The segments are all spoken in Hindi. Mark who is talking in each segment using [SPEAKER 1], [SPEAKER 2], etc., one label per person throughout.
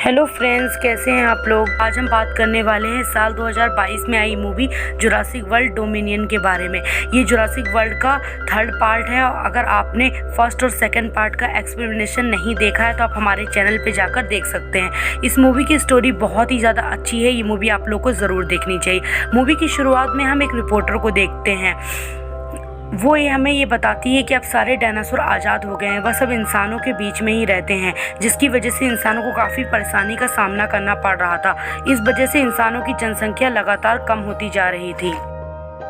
[SPEAKER 1] हेलो फ्रेंड्स, कैसे हैं आप लोग। आज हम बात करने वाले हैं साल 2022 में आई मूवी जुरासिक वर्ल्ड डोमिनियन के बारे में। ये जुरासिक वर्ल्ड का थर्ड पार्ट है। अगर आपने फर्स्ट और सेकंड पार्ट का एक्सप्लेनेशन नहीं देखा है तो आप हमारे चैनल पे जाकर देख सकते हैं। इस मूवी की स्टोरी बहुत ही ज़्यादा अच्छी है। ये मूवी आप लोग को ज़रूर देखनी चाहिए। मूवी की शुरुआत में हम एक रिपोर्टर को देखते हैं। वो हमें ये बताती है कि अब सारे डायनासोर आज़ाद हो गए हैं, वह सब इंसानों के बीच में ही रहते हैं, जिसकी वजह से इंसानों को काफ़ी परेशानी का सामना करना पड़ रहा था। इस वजह से इंसानों की जनसंख्या लगातार कम होती जा रही थी।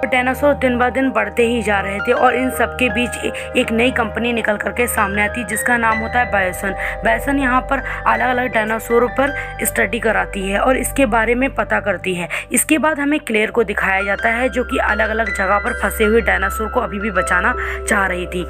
[SPEAKER 1] डायनासोर दिन ब दिन बढ़ते ही जा रहे थे और इन सब के बीच एक नई कंपनी निकल करके सामने आती है जिसका नाम होता है बायोसन। बायोसन यहाँ पर अलग अलग डायनासोरों पर स्टडी कराती है और इसके बारे में पता करती है। इसके बाद हमें क्लेयर को दिखाया जाता है जो कि अलग अलग जगह पर फंसे हुए डायनासोर को अभी भी बचाना चाह रही थी।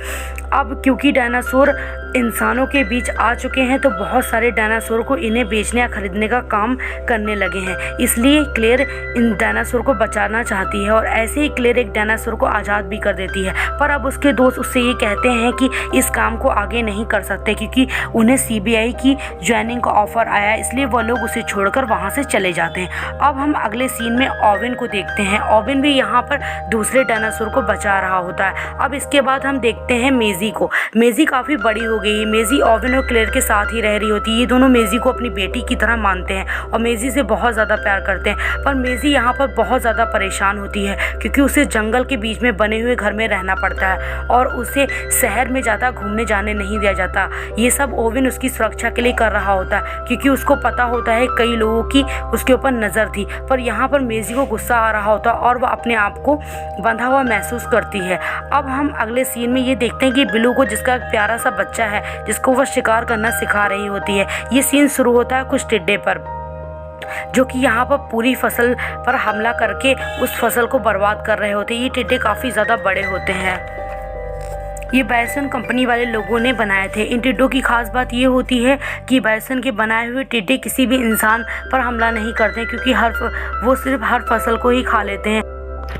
[SPEAKER 1] अब क्योंकि डायनासोर इंसानों के बीच आ चुके हैं तो बहुत सारे डायनासोर को इन्हें बेचने या खरीदने का काम करने लगे हैं। इसलिए क्लेयर इन डायनासोर को बचाना चाहती है और ऐसे ही क्लेयर एक डायनासोर को आज़ाद भी कर देती है। पर अब उसके दोस्त उससे ये कहते हैं कि इस काम को आगे नहीं कर सकते क्योंकि उन्हें सीबीआई की ज्वाइनिंग का ऑफर आया, इसलिए वह लोग उसे छोड़कर वहाँ से चले जाते हैं। अब हम अगले सीन में ओवेन को देखते हैं। ओवेन भी यहाँ पर दूसरे डायनासोर को बचा रहा होता है। अब इसके बाद हम देखते हैं मेजी को। मेजी काफ़ी बड़ी हो गई है। मेजी ओवेन और क्लेयर के साथ ही रह रही होती है। ये दोनों मेजी को अपनी बेटी की तरह मानते हैं और मेजी से बहुत ज़्यादा प्यार करते हैं। पर मेजी यहाँ पर बहुत ज़्यादा परेशान होती है क्योंकि उसे जंगल के बीच में बने हुए घर में रहना पड़ता है और उसे शहर में ज़्यादा घूमने जाने नहीं दिया जाता। ये सब ओवेन उसकी सुरक्षा के लिए कर रहा होता है क्योंकि उसको पता होता है कई लोगों की उसके ऊपर नज़र थी। पर यहाँ पर मेजी को गुस्सा आ रहा होता और वह अपने आप को बंधा हुआ महसूस करती है। अब हम अगले सीन में ये देखते हैं कि बिलू को, जिसका एक प्यारा सा बच्चा है जिसको वह शिकार करना सिखा रही होती है। ये सीन शुरू होता है कुछ टिड्डे पर जो कि यहाँ पर पूरी फसल पर हमला करके उस फसल को बर्बाद कर रहे होते हैं। ये टिड्डे काफ़ी ज़्यादा बड़े होते हैं। ये बायोसन कंपनी वाले लोगों ने बनाए थे। इन टिड्डों की खास बात ये होती है कि बायोसन के बनाए हुए टिड्डे किसी भी इंसान पर हमला नहीं करते क्योंकि वो सिर्फ हर फसल को ही खा लेते हैं।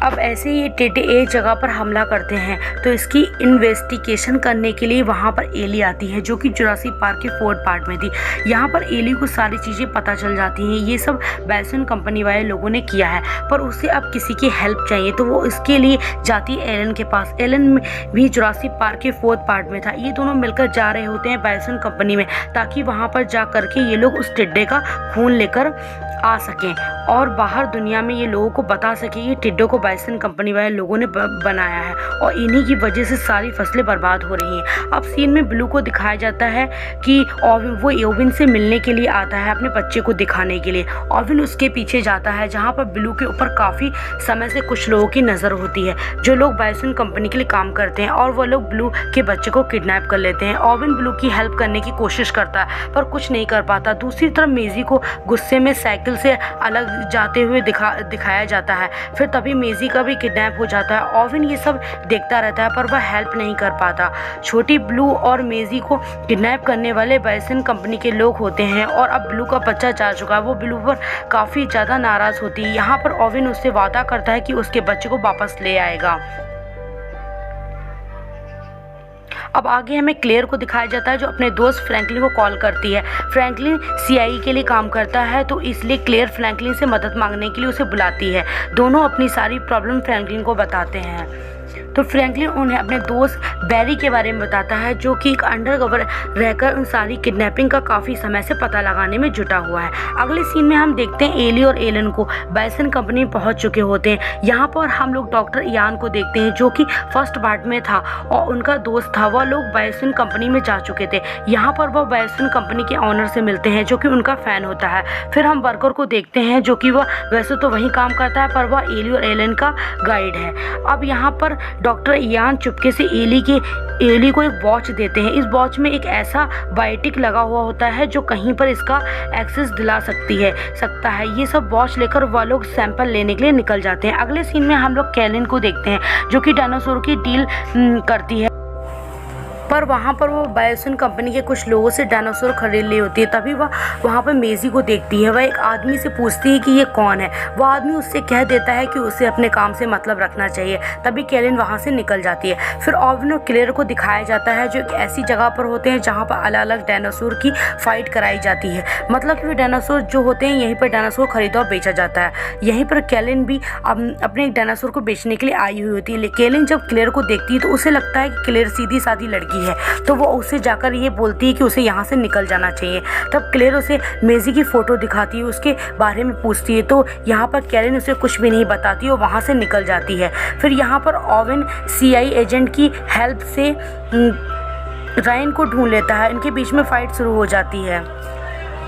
[SPEAKER 1] अब ऐसे ही ये टिड्डे एक जगह पर हमला करते हैं तो इसकी इन्वेस्टिगेशन करने के लिए वहाँ पर एली आती है जो कि जुरासिक पार्क के फोर्थ पार्ट में थी। यहाँ पर एली को सारी चीज़ें पता चल जाती हैं। ये सब बायोसन कंपनी वाले लोगों ने किया है पर उसे अब किसी की हेल्प चाहिए तो वो इसके लिए जाती है एलन के पास। एलन भी जुरासिक पार्क के फोर्थ पार्ट में था। ये दोनों मिलकर जा रहे होते हैं बायोसन कंपनी में ताकि वहाँ पर जा करके ये लोग उस टिड्डे का खून लेकर आ सकें और बाहर दुनिया में ये लोगों को बता सकें कि टिड्डों को बायोसन कंपनी वाले लोगों ने बनाया है और इन्हीं की वजह से सारी फसलें बर्बाद हो रही हैं। अब सीन में ब्लू को दिखाया जाता है कि वो ओवेन से मिलने के लिए आता है अपने बच्चे को दिखाने के लिए। ओवेन उसके पीछे जाता है जहाँ पर ब्लू के ऊपर काफ़ी समय से कुछ लोगों की नज़र होती है जो लोग बायोसन कंपनी के लिए काम करते हैं और वो लोग ब्लू के बच्चे को किडनैप कर लेते हैं। ओवेन ब्लू की हेल्प करने की कोशिश करता है पर कुछ नहीं कर पाता। दूसरी तरफ मेजी को गुस्से में साइकिल से अलग जाते हुए दिखाया जाता है। फिर तभी मेजी का भी किडनैप हो जाता है। ओवेन ये सब देखता रहता है पर वह हेल्प नहीं कर पाता। छोटी ब्लू और मेजी को किडनैप करने वाले बायोसन कंपनी के लोग होते हैं और अब ब्लू का बच्चा जा चुका है। वो ब्लू पर काफ़ी ज़्यादा नाराज़ होती है। यहाँ पर ओवेन उससे वादा करता है कि उसके बच्चे को वापस ले आएगा। अब आगे हमें क्लेयर को दिखाया जाता है जो अपने दोस्त फ्रैंकलिन को कॉल करती है। फ्रैंकलिन सीआईए के लिए काम करता है तो इसलिए क्लेयर फ्रैंकलिन से मदद मांगने के लिए उसे बुलाती है। दोनों अपनी सारी प्रॉब्लम फ्रैंकलिन को बताते हैं तो फ्रैंकलिन उन्हें अपने दोस्त बैरी के बारे में बताता है जो कि एक अंडरकवर रहकर उन सारी किडनैपिंग का काफ़ी समय से पता लगाने में जुटा हुआ है। अगले सीन में हम देखते हैं एली और एलन को बायोसन कंपनी में पहुंच चुके होते हैं। यहाँ पर हम लोग डॉक्टर इयान को देखते हैं जो कि फर्स्ट पार्ट में था और उनका दोस्त था। वह लोग बायोसन कंपनी में जा चुके थे। यहाँ पर वह बायोसन कंपनी के ऑनर से मिलते हैं जो कि उनका फ़ैन होता है। फिर हम वर्कर को देखते हैं जो कि वह वैसे तो वहीं काम करता है पर वह एली और एलन का गाइड है। अब यहाँ पर डॉक्टर इयान चुपके से एली को एक वॉच देते हैं। इस वॉच में एक ऐसा बायोटिक लगा हुआ होता है जो कहीं पर इसका एक्सेस दिला सकता है। ये सब वॉच लेकर वह लोग सैंपल लेने के लिए निकल जाते हैं। अगले सीन में हम लोग कैलिन को देखते हैं जो कि डायनासोर की डील करती है। पर वहाँ पर वो बायोसिन कंपनी के कुछ लोगों से डायनासोर खरीद ली होती है। तभी वह वहाँ पर मेजी को देखती है। वह एक आदमी से पूछती है कि ये कौन है। वो आदमी उससे कह देता है कि उसे अपने काम से मतलब रखना चाहिए। तभी कैलिन वहाँ से निकल जाती है। फिर ओवेन और क्लेयर को दिखाया जाता है जो एक ऐसी जगह पर होते हैं जहाँ पर अलग अलग डायनासोर की फाइट कराई जाती है। मतलब कि वे डायनासोर जो होते हैं यहीं पर डायनासोर खरीदा और बेचा जाता है। यहीं पर कैलिन भी अपने एक डायनासोर को बेचने के लिए आई हुई होती है। कैलिन जब क्लेयर को देखती है तो उसे लगता है कि क्लेयर सीधी सादी लड़की है, तो वो उसे जाकर ये बोलती है कि उसे यहाँ से निकल जाना चाहिए। तब क्लेयर उसे मेजी की फ़ोटो दिखाती है, उसके बारे में पूछती है, तो यहाँ पर कैलिन उसे कुछ भी नहीं बताती और वहाँ से निकल जाती है। फिर यहाँ पर ओवेन CIA एजेंट की हेल्प से रायन को ढूंढ लेता है। इनके बीच में फाइट शुरू हो जाती है।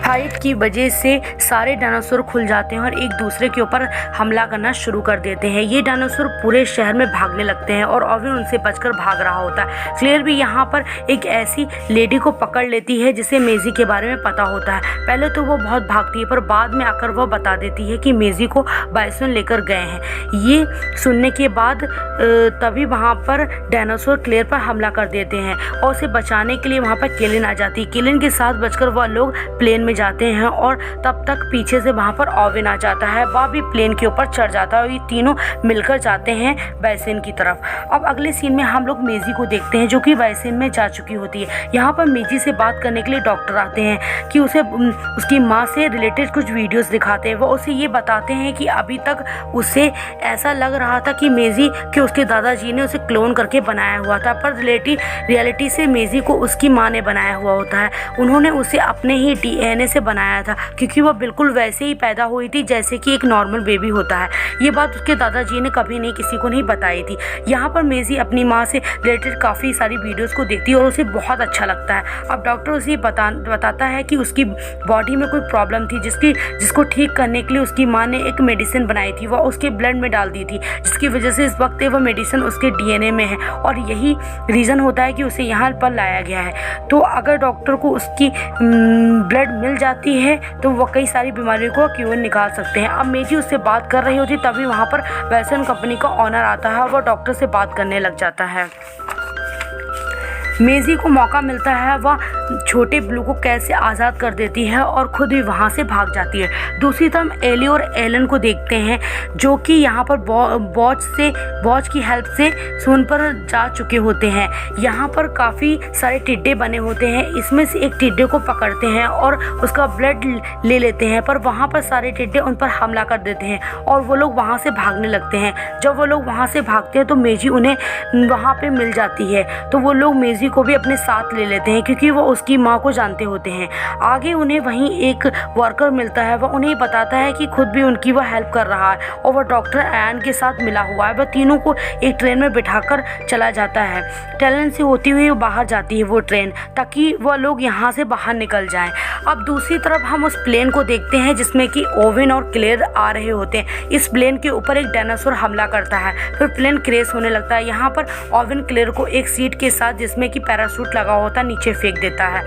[SPEAKER 1] फाइट की वजह से सारे डायनासोर खुल जाते हैं और एक दूसरे के ऊपर हमला करना शुरू कर देते हैं। ये डायनासोर पूरे शहर में भागने लगते हैं और ओवेन उनसे बचकर भाग रहा होता है। क्लेयर भी यहाँ पर एक ऐसी लेडी को पकड़ लेती है जिसे मेजी के बारे में पता होता है। पहले तो वो बहुत भागती है, पर बाद में आकर वह बता देती है कि मेजी को बाइसन लेकर गए हैं। ये सुनने के बाद तभी वहाँ पर डायनासोर क्लेयर पर हमला कर देते हैं और उसे बचाने के लिए वहाँ पर कैलिन आ जाती है। कैलिन के साथ बचकर वह लोग प्लेन में जाते हैं और तब तक पीछे से वहाँ पर ओवेन आ जाता है। वह भी प्लेन के ऊपर चढ़ जाता है और ये तीनों मिलकर जाते हैं बाइसन की तरफ। अब अगले सीन में हम लोग मेजी को देखते हैं जो कि बाइसन में जा चुकी होती है। यहाँ पर मेजी से बात करने के लिए डॉक्टर आते हैं कि उसे उसकी माँ से रिलेटेड कुछ वीडियोस दिखाते हैं। वो उसे ये बताते हैं कि अभी तक उसे ऐसा लग रहा था कि मेजी के उसके दादाजी ने उसे क्लोन करके बनाया हुआ था, पर रियलिटी से मेजी को उसकी माँ ने बनाया हुआ होता है। उन्होंने उसे अपने ही DNA से बनाया था क्योंकि वह बिल्कुल वैसे ही पैदा हुई थी जैसे कि एक नॉर्मल बेबी होता है। ये बात उसके दादाजी ने कभी नहीं किसी को नहीं बताई थी। यहाँ पर मेजी अपनी माँ से रिलेटेड काफ़ी सारी वीडियोस को देखती है और उसे बहुत अच्छा लगता है। अब डॉक्टर उसे बताता है कि उसकी बॉडी में कोई प्रॉब्लम थी जिसको ठीक करने के लिए उसकी माँ ने एक मेडिसिन बनाई थी, वह उसके ब्लड में डाल दी थी, जिसकी वजह से इस वक्त वह मेडिसिन उसके DNA में है और यही रीज़न होता है कि उसे यहाँ पर लाया गया है। तो अगर डॉक्टर को उसकी ब्लड मिल जाती है तो वो कई सारी बीमारियों को क्योर निकाल सकते हैं। अब मेजी उससे बात कर रही होती तभी वहाँ पर बाइसन कंपनी का ऑनर आता है और वो डॉक्टर से बात करने लग जाता है। मेजी को मौका मिलता है, वह छोटे ब्लू को कैसे आज़ाद कर देती है और खुद भी वहाँ से भाग जाती है। दूसरी तरफ हम एली और एलन को देखते हैं जो कि यहाँ पर बॉच की हेल्प से सून पर जा चुके होते हैं। यहाँ पर काफ़ी सारे टिड्डे बने होते हैं, इसमें से एक टिड्डे को पकड़ते हैं और उसका ब्लड ले लेते हैं, पर वहाँ पर सारे टिड्डे उन पर हमला कर देते हैं और वो लोग वहाँ से भागने लगते हैं। जब वो लोग वहाँ से भागते हैं तो मेजी उन्हें वहाँ पर मिल जाती है, तो वो लोग मेजी को भी अपने साथ ले लेते हैं क्योंकि वो उसकी माँ को जानते होते हैं। आगे उन्हें वहीं एक वर्कर मिलता है, वह उन्हें बताता है कि खुद भी उनकी वह हेल्प कर रहा है और वह डॉक्टर एन के साथ मिला हुआ है। वह तीनों को एक ट्रेन में बिठाकर चला जाता है। टैलेंट से होती हुई बाहर जाती है वो ट्रेन ताकि वह लोग यहाँ से बाहर निकल जाएं। अब दूसरी तरफ हम उस प्लेन को देखते हैं जिसमें कि ओवेन और क्लेयर आ रहे होते हैं। इस प्लेन के ऊपर एक डायनासोर हमला करता है, फिर प्लेन क्रैश होने लगता है। यहाँ पर ओवेन क्लेयर को एक सीट के साथ जिसमें कि पैराशूट लगा होता नीचे फेंक देता है,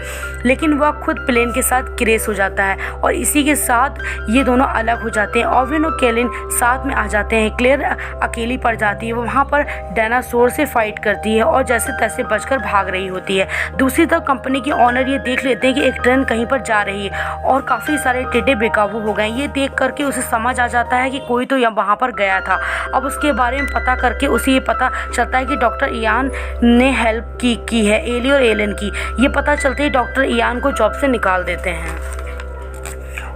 [SPEAKER 1] लेकिन वह खुद प्लेन के साथ क्रैश हो जाता है और इसी के साथ ये दोनों अलग हो जाते हैं। ओवेन और कैलिन साथ में आ जाते हैं। क्लेयर अकेली पड़ जाती है, वो वहाँ पर डायनासोर से फाइट करती है और जैसे तैसे बचकर भाग रही होती है। दूसरी तरफ कंपनी के ऑनर ये देख लेते हैं कि एक ट्रेन कहीं पर जा रही है और काफ़ी सारे टिड्डे बेकाबू हो गए। ये देख करके उसे समझ आ जाता है कि कोई तो वहाँ पर गया था। अब उसके बारे में पता करके उसे ये पता चलता है कि डॉक्टर इयान ने हेल्प की है एली और एलन की। ये पता चलते ही डॉक्टर इयान को जॉब से निकाल देते हैं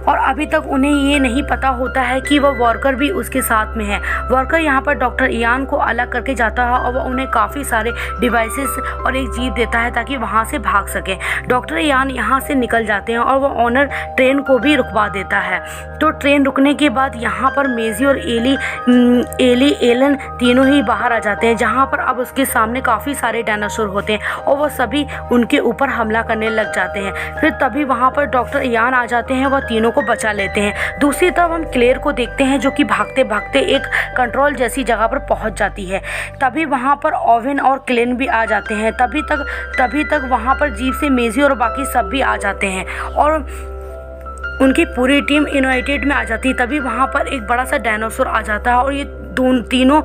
[SPEAKER 1] और अभी तक उन्हें ये नहीं पता होता है कि वह वर्कर भी उसके साथ में है। वर्कर यहाँ पर डॉक्टर इयान को अलग करके जाता है और वह उन्हें काफ़ी सारे डिवाइसेस और एक जीप देता है ताकि वहाँ से भाग सके। डॉक्टर इयान यहाँ से निकल जाते हैं और वह ऑनर ट्रेन को भी रुकवा देता है। तो ट्रेन रुकने के बाद यहाँ पर मेजी और एलन तीनों ही बाहर आ जाते हैं, जहाँ पर अब उसके सामने काफ़ी सारे डायनासोर होते हैं और वह सभी उनके ऊपर हमला करने लग जाते हैं। फिर तभी वहाँ पर डॉक्टर इयान आ जाते हैं, वह तीनों को बचा लेते हैं। दूसरी तरफ हम क्लेयर को देखते हैं जो कि भागते भागते एक कंट्रोल जैसी जगह पर पहुंच जाती है। तभी वहां पर ओवेन और क्लेन भी आ जाते हैं। तभी तक वहां पर जीप से मेजी और बाकी सब भी आ जाते हैं और उनकी पूरी टीम यूनाइटेड में आ जाती है। तभी वहाँ पर एक बड़ा सा डायनासोर आ जाता है और ये तीनों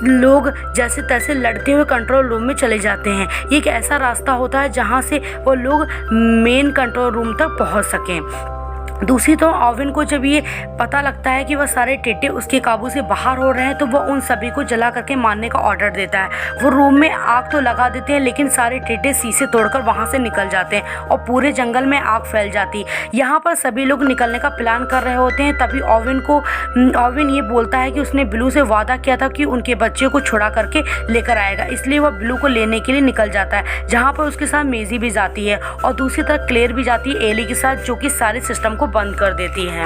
[SPEAKER 1] लोग जैसे तैसे लड़ते हुए कंट्रोल रूम में चले जाते हैं। ये एक ऐसा रास्ता होता है जहाँ से वो लोग मेन कंट्रोल रूम तक पहुँच सकें। दूसरी तो ओवेन को जब ये पता लगता है कि वह सारे टेटे उसके काबू से बाहर हो रहे हैं तो वह उन सभी को जला करके मारने का ऑर्डर देता है। वो रूम में आग तो लगा देते हैं लेकिन सारे टेटे शीशे तोड़कर वहाँ से निकल जाते हैं और पूरे जंगल में आग फैल जाती। यहाँ पर सभी लोग निकलने का प्लान कर रहे होते हैं। तभी ओवेन ये बोलता है कि उसने ब्लू से वादा किया था कि उनके बच्चे को छुड़ा करके लेकर आएगा, इसलिए वह ब्लू को लेने के लिए निकल जाता है। जहाँ पर उसके साथ मेजी भी जाती है और दूसरी तरफ क्लेयर भी जाती है एली के साथ, जो कि सारे सिस्टम को बंद कर देती है।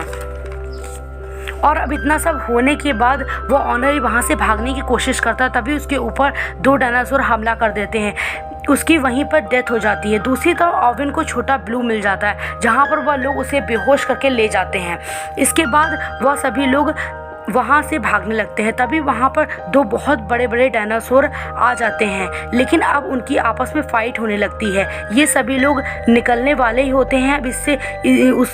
[SPEAKER 1] और अब इतना सब होने के बाद वो ऑनर वहाँ से भागने की कोशिश करता है। तभी उसके ऊपर 2 डायनासोर हमला कर देते हैं, उसकी वहीं पर डेथ हो जाती है। दूसरी तरफ ओवेन को छोटा ब्लू मिल जाता है जहाँ पर वह लोग उसे बेहोश करके ले जाते हैं। इसके बाद वह सभी लोग वहाँ से भागने लगते हैं। तभी वहाँ पर 2 बहुत बड़े बड़े डायनासोर आ जाते हैं, लेकिन अब उनकी आपस में फाइट होने लगती है। ये सभी लोग निकलने वाले ही होते हैं। अब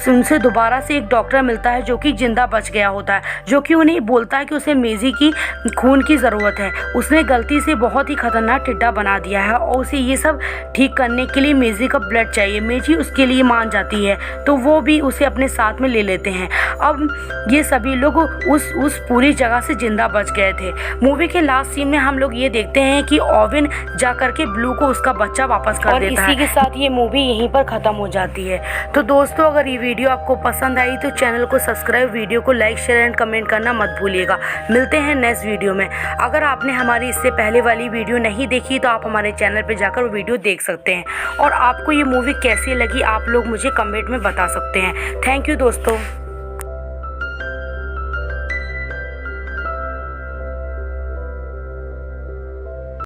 [SPEAKER 1] उनसे दोबारा से एक डॉक्टर मिलता है जो कि जिंदा बच गया होता है, जो कि उन्हें बोलता है कि उसे मेजी की खून की ज़रूरत है। उसने गलती से बहुत ही खतरनाक टिड्डा बना दिया है और उसे ये सब ठीक करने के लिए मेजी का ब्लड चाहिए। मेजी उसके लिए मान जाती है तो वो भी उसे अपने साथ में ले लेते हैं। अब ये सभी लोग उस पूरी जगह से जिंदा बच गए थे। मूवी के लास्ट सीन में हम लोग ये देखते हैं कि ओवेन जा करके ब्लू को उसका बच्चा वापस कर देता है। इसी के साथ ये मूवी यहीं पर ख़त्म हो जाती है। तो दोस्तों, अगर ये वीडियो आपको पसंद आई तो चैनल को सब्सक्राइब, वीडियो को लाइक, शेयर एंड कमेंट करना मत भूलिएगा। मिलते हैं नेक्स्ट वीडियो में। अगर आपने हमारी इससे पहले वाली वीडियो नहीं देखी तो आप हमारे चैनल पर जाकर वो वीडियो देख सकते हैं। और आपको ये मूवी कैसी लगी आप लोग मुझे कमेंट में बता सकते हैं। थैंक यू दोस्तों।